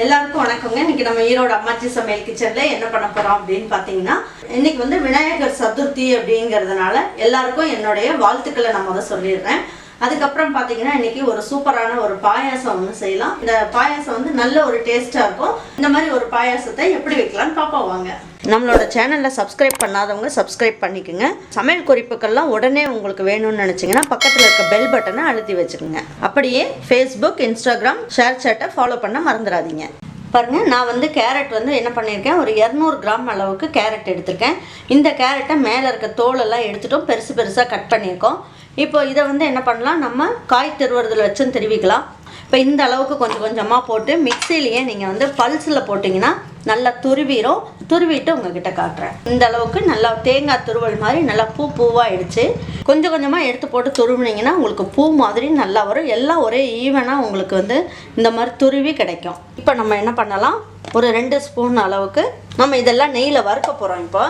எல்லாருக்கும் வணக்கங்க. இன்னைக்கு நம்ம ஈரோடு அம்மாச்சி சமையல் கிச்சன்ல என்ன பண்ண போறோம் அப்படின்னு பாத்தீங்கன்னா, இன்னைக்கு வந்து விநாயகர் சதுர்த்தி அப்படிங்கிறதுனால எல்லாருக்கும் என்னுடைய வாழ்த்துக்களை நான் முதல்ல சொல்லிடுறேன். அதுக்கப்புறம் பாத்தீங்கன்னா இன்னைக்கு ஒரு சூப்பரான ஒரு பாயாசம் ஒன்று செய்யலாம். இந்த பாயாசம் வந்து நல்ல ஒரு டேஸ்டா இருக்கும். இந்த மாதிரி ஒரு பாயாசத்தை எப்படி வைக்கலாம்னு பாப்போம் வாங்க. நம்மளோட சேனல்ல சப்ஸ்கிரைப் பண்ணாதவங்க சப்ஸ்கிரைப் பண்ணிக்கோங்க. சமையல் குறிப்புகள்லாம் உடனே உங்களுக்கு வேணும்னு நினைச்சீங்கன்னா பக்கத்துல இருக்க பெல் பட்டனை அழுத்தி வச்சுக்கோங்க. அப்படியே ஃபேஸ்புக், இன்ஸ்டாகிராம், ஷேர் சேட்டை ஃபாலோ பண்ண மறந்துடாதீங்க. பாருங்க, நான் வந்து கேரட் வந்து என்ன பண்ணியிருக்கேன், ஒரு 200 கிராம் அளவுக்கு கேரட் எடுத்திருக்கேன். இந்த கேரட்டை மேலே இருக்க தோலெல்லாம் எடுத்துட்டோம், பெருசு பெருசாக கட் பண்ணியிருக்கோம். இப்போ இதை வந்து என்ன பண்ணலாம், நம்ம காய் திருவுறதுல வச்சும் திருவிக்கலாம். இப்போ இந்த அளவுக்கு கொஞ்சம் கொஞ்சமாக போட்டு மிக்சிலேயே நீங்கள் வந்து பல்ஸில் போட்டிங்கன்னா நல்லா துருவிட்டு உங்ககிட்ட காட்டுறேன். இந்த அளவுக்கு நல்லா தேங்காய் துருவல் மாதிரி நல்லா பூவாகிடுச்சு. கொஞ்சம் கொஞ்சமாக எடுத்து போட்டு துருவினீங்கன்னா உங்களுக்கு பூ மாதிரி நல்லா வரும். எல்லாம் ஒரே ஈவனாக உங்களுக்கு வந்து இந்த மாதிரி துருவி கிடைக்கும். இப்போ நம்ம என்ன பண்ணலாம், ஒரு 2 ஸ்பூன் அளவுக்கு நம்ம இதெல்லாம் நெய்யில் வறுக்க போகிறோம். இப்போ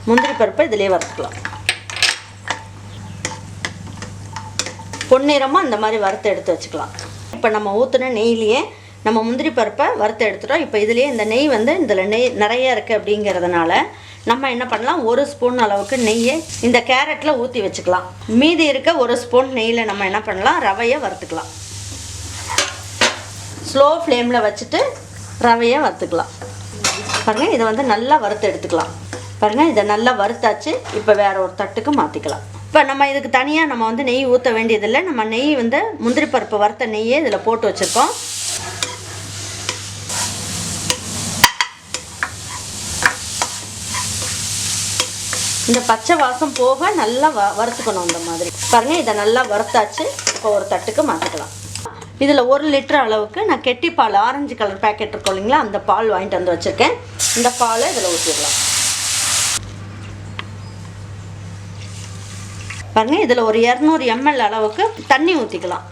முந்திரி பருப்பை இதிலே வறுத்துக்கலாம். பொன்னிறமாக இந்த மாதிரி வறுத்து எடுத்து வச்சுக்கலாம். இப்போ நம்ம ஊற்றின நெய்லேயே நம்ம முந்திரி பருப்பை வறுத்து எடுத்துட்டோம். இப்போ இதுலேயே இந்த நெய் வந்து இதில் நெய் நிறைய இருக்குது அப்படிங்கிறதுனால நம்ம என்ன பண்ணலாம், 1 ஸ்பூன் அளவுக்கு நெய்யை இந்த கேரட்டில் ஊற்றி வச்சுக்கலாம். மீதி இருக்க 1 ஸ்பூன் நெய்யில் நம்ம என்ன பண்ணலாம், ரவையை வறுத்துக்கலாம். ஸ்லோ ஃப்ளேமில் வச்சுட்டு ரவையை வறுத்துக்கலாம். பாருங்கள், இதை வந்து நல்லா வறுத்து எடுத்துக்கலாம். பாருங்கள், இதை நல்லா வறுத்தாச்சு. இப்போ வேறு ஒரு தட்டுக்கு மாற்றிக்கலாம். இப்போ நம்ம இதுக்கு தனியாக நம்ம வந்து நெய் ஊற்ற வேண்டியதில்லை. நம்ம நெய் வந்து முந்திரி பருப்பு வறுத்த நெய்யே இதில் போட்டு வச்சுருக்கோம். இந்த பச்சை வாசம் போக நல்லா வறுத்துக்கணும். இந்த மாதிரி பாருங்கள், இதை நல்லா வறுத்தாச்சு. இப்போ ஒரு தட்டுக்கு மாற்றிக்கலாம். இதில் 1 லிட்டர் அளவுக்கு நான் கெட்டி பால், ஆரஞ்சு கலர் பேக்கெட் இருக்கும் இல்லைங்களா, அந்த பால் வாங்கிட்டு வந்து வச்சுருக்கேன். இந்த பாலை இதில் ஊற்றிடலாம். பாருங்கள், இதில் ஒரு 200 ml அளவுக்கு தண்ணி ஊற்றிக்கலாம்.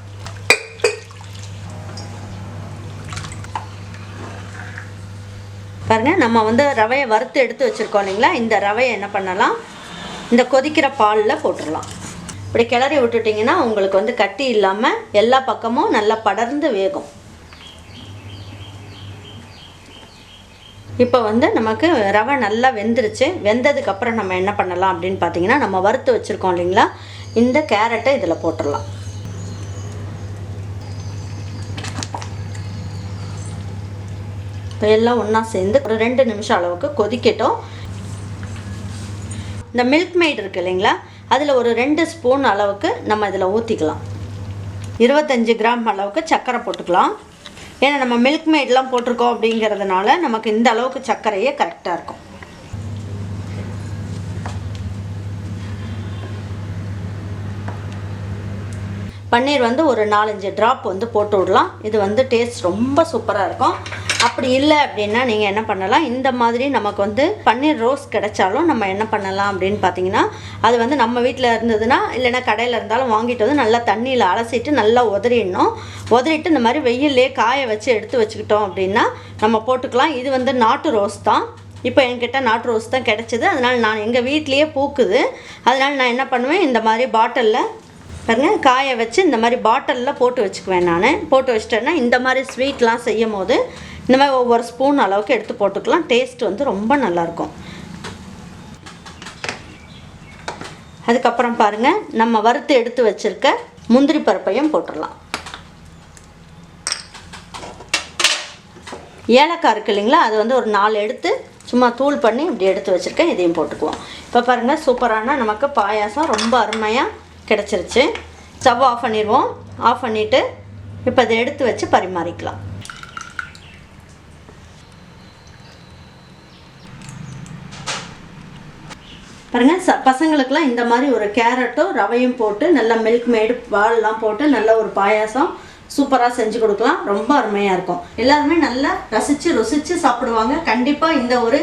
பாருங்கள், நம்ம வந்து ரவையை வறுத்து எடுத்து வச்சுருக்கோம் இல்லைங்களா, இந்த ரவையை என்ன பண்ணலாம், இந்த கொதிக்கிற பாலில் போட்டுடலாம். இப்படி கிளறி விட்டுட்டிங்கன்னா உங்களுக்கு வந்து கட்டி இல்லாமல் எல்லா பக்கமும் நல்லா படர்ந்து வேகும். இப்போ வந்து நமக்கு ரவை நல்லா வெந்துருச்சு. வெந்ததுக்கப்புறம் நம்ம என்ன பண்ணலாம் அப்படின்னு பார்த்தீங்கன்னா, நம்ம வறுத்து வச்சுருக்கோம் இல்லைங்களா, இந்த கேரட்டை இதில் போட்டுடலாம். இப்போ எல்லாம் ஒன்றா சேர்ந்து ஒரு 2 நிமிஷம் அளவுக்கு கொதிக்கட்டும். இந்த மில்க் மெய்ட் இருக்குது இல்லைங்களா, அதில் ஒரு 2 ஸ்பூன் அளவுக்கு நம்ம இதில் ஊற்றிக்கலாம். 25 கிராம் அளவுக்கு சர்க்கரை போட்டுக்கலாம். ஏன்னா நம்ம மில்க் மெய்ட்லாம் போட்டிருக்கோம் அப்படிங்கிறதுனால நமக்கு இந்த அளவுக்கு சர்க்கரையே கரெக்டாக இருக்கும். பன்னீர் வந்து ஒரு 4-5 ட்ராப் வந்து போட்டு விடலாம். இது வந்து டேஸ்ட் ரொம்ப சூப்பராக இருக்கும். அப்படி இல்லை அப்படின்னா நீங்கள் என்ன பண்ணலாம், இந்த மாதிரி நமக்கு வந்து பன்னீர் ரோஸ் கிடைச்சாலும் நம்ம என்ன பண்ணலாம் அப்படின்னு பார்த்தீங்கன்னா, அது வந்து நம்ம வீட்டில் இருந்ததுன்னா, இல்லைன்னா கடையில் இருந்தாலும் வாங்கிட்டு வந்து நல்லா தண்ணியில் அலசிட்டு நல்லா உதறிட்டு இந்த மாதிரி வெயிலே காய வச்சு எடுத்து வச்சுக்கிட்டோம் அப்படின்னா நம்ம போட்டுக்கலாம். இது வந்து நாட்டு ரோஸ் தான். இப்போ என்கிட்ட நாட்டு ரோஸ் தான் கிடச்சிது. அதனால் நான் எங்கள் வீட்லேயே பூக்குது. அதனால் நான் என்ன பண்ணுவேன், இந்த மாதிரி பாட்டிலில் பாருங்கள் காய வச்சு இந்த மாதிரி பாட்டிலில் போட்டு வச்சுக்குவேன். நான் போட்டு வச்சிட்டேன்னா இந்த மாதிரி ஸ்வீட்லாம் செய்யும் போது இந்த மாதிரி ஒவ்வொரு ஸ்பூன் அளவுக்கு எடுத்து போட்டுக்கலாம். டேஸ்ட் வந்து ரொம்ப நல்லாயிருக்கும். அதுக்கப்புறம் பாருங்கள், நம்ம வறுத்து எடுத்து வச்சுருக்க முந்திரி பருப்பையும் போட்டுடலாம். ஏலக்காய் இருக்குது இல்லைங்களா, அது வந்து ஒரு 4 எடுத்து சும்மா தூள் பண்ணி இப்படி எடுத்து வச்சுருக்கேன். இதையும் போட்டுக்குவோம். இப்போ பாருங்கள், சூப்பரான நமக்கு பாயாசம் ரொம்ப அருமையாக கிடச்சிருச்சு. ஸ்டவ் ஆஃப் பண்ணிடுவோம். ஆஃப் பண்ணிவிட்டு இப்போ அதை எடுத்து வச்சு பரிமாறிக்கலாம். பாருங்கள், பசங்களுக்கெல்லாம் இந்த மாதிரி ஒரு கேரட்டும் ரவையும் போட்டு நல்லா மில்க் மேடு பால்லாம் போட்டு நல்ல ஒரு பாயாசம் சூப்பராக செஞ்சு கொடுக்கலாம். ரொம்ப அருமையாக இருக்கும். எல்லாருமே நல்லா ருசித்து சாப்பிடுவாங்க. கண்டிப்பாக இந்த ஒரு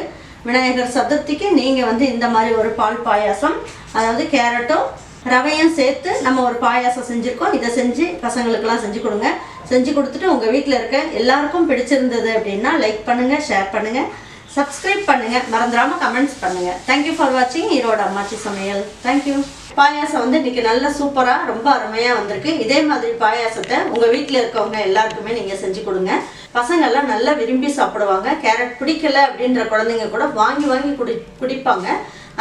விநாயகர் சதுர்த்திக்கு நீங்கள் வந்து இந்த மாதிரி ஒரு பால் பாயாசம், அதாவது கேரட்டும் ரவையும் சேர்த்து நம்ம ஒரு பாயாசம் செஞ்சுருக்கோம். இதை செஞ்சு பசங்களுக்கெல்லாம் செஞ்சு கொடுங்க. செஞ்சு கொடுத்துட்டு உங்கள் வீட்டில் இருக்க எல்லாருக்கும் பிடிச்சிருந்தது அப்படின்னா லைக் பண்ணுங்கள், ஷேர் பண்ணுங்கள், சப்ஸ்கிரைப் பண்ணுங்கள், மறந்துடாமல் கமெண்ட்ஸ் பண்ணுங்கள். தேங்க்யூ ஃபார் வாட்சிங் ஈரோடு அம்மாச்சி சமையல். தேங்க்யூ. பாயாசம் வந்து இன்றைக்கி நல்லா சூப்பராக ரொம்ப அருமையாக வந்திருக்கு. இதே மாதிரி பாயாசத்தை உங்கள் வீட்டில் இருக்கவங்க எல்லாருக்குமே நீங்கள் செஞ்சு கொடுங்க. பசங்கள்லாம் நல்லா விரும்பி சாப்பிடுவாங்க. கேரட் பிடிக்கல அப்படின்ற குழந்தைங்க கூட வாங்கி வாங்கி குடிப்பாங்க.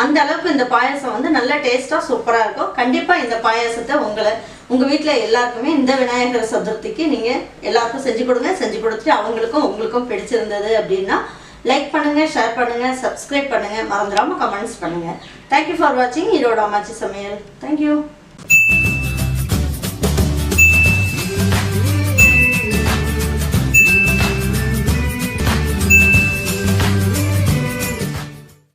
அந்த அளவுக்கு இந்த பாயாசம் வந்து நல்ல டேஸ்ட்டாக சூப்பராக இருக்கும். கண்டிப்பாக இந்த பாயாசத்தை உங்கள் வீட்டில் எல்லாருக்குமே இந்த விநாயகர் சதுர்த்திக்கு நீங்கள் எல்லாருக்கும் செஞ்சு கொடுங்க. செஞ்சு கொடுத்துட்டு அவங்களுக்கும் உங்களுக்கும் பிடிச்சிருந்தது அப்படின்னா லைக் பண்ணுங்கள், ஷேர் பண்ணுங்கள், சப்ஸ்கிரைப் பண்ணுங்கள், மறந்துடாமல் கமெண்ட்ஸ் பண்ணுங்கள். தேங்க்யூ ஃபார் வாட்சிங் ஈரோடு அம்மாச்சி சமையல். தேங்க்யூ.